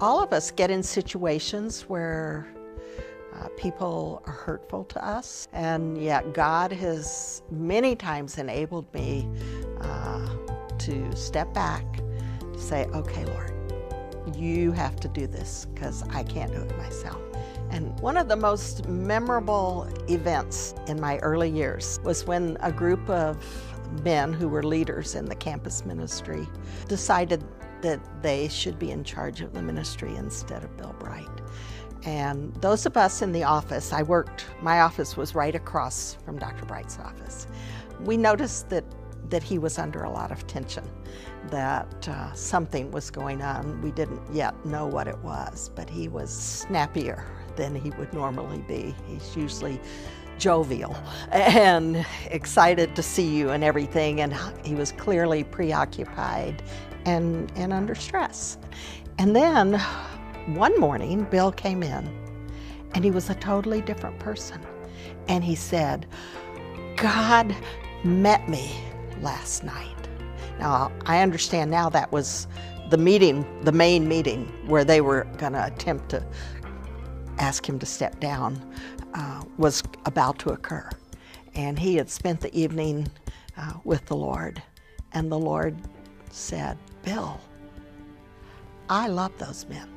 All of us get in situations where people are hurtful to us, and yet God has many times enabled me to step back, say, okay, Lord, you have to do this because I can't do it myself. And one of the most memorable events in my early years was when a group of men who were leaders in the campus ministry decided that they should be in charge of the ministry instead of Bill Bright. And those of us in the office, my office was right across from Dr. Bright's office. We noticed that he was under a lot of tension, that something was going on. We didn't yet know what it was, but he was snappier than he would normally be. He's usually jovial and excited to see you and everything, and he was clearly preoccupied and under stress. And then one morning, Bill came in, and he was a totally different person. And he said, God met me last night. Now, I understand now that was the meeting, the main meeting, where they were going to attempt to ask him to step down, was about to occur. And he had spent the evening with the Lord. And the Lord said, Bill, I love those men.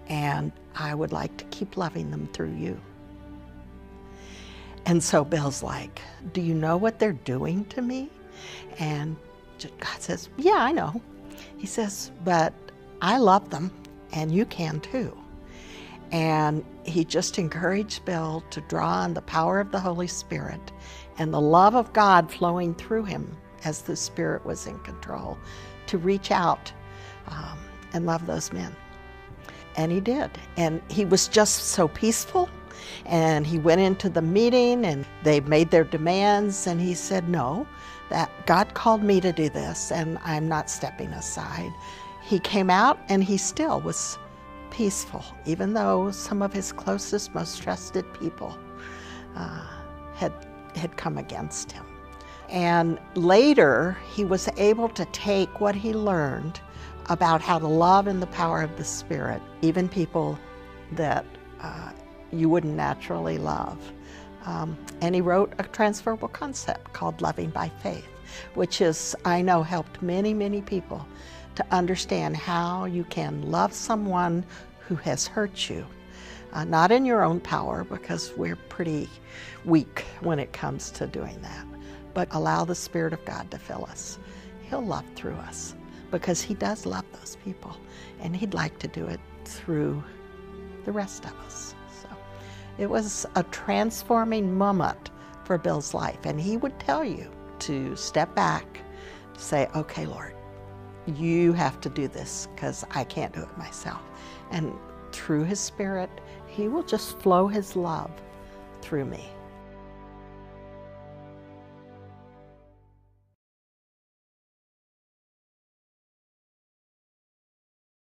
And I would like to keep loving them through you. And so Bill's like, do you know what they're doing to me? And God says, yeah, I know. He says, but I love them, and you can too. And he just encouraged Bill to draw on the power of the Holy Spirit and the love of God flowing through him as the Spirit was in control, to reach out and love those men. And he did. And he was just so peaceful. And he went into the meeting, and they made their demands, and he said, no, that God called me to do this, and I'm not stepping aside. He came out, and he still was peaceful, even though some of his closest, most trusted people had come against him. And later, he was able to take what he learned about how to love in the power of the Spirit, even people that you wouldn't naturally love. And he wrote a transferable concept called Loving by Faith, which is, I know, helped many, many people to understand how you can love someone who has hurt you, not in your own power, because we're pretty weak when it comes to doing that, but allow the Spirit of God to fill us. He'll love through us, because he does love those people, and he'd like to do it through the rest of us. So it was a transforming moment for Bill's life, and he would tell you to step back, say, okay, Lord, you have to do this because I can't do it myself. And through his Spirit, he will just flow his love through me.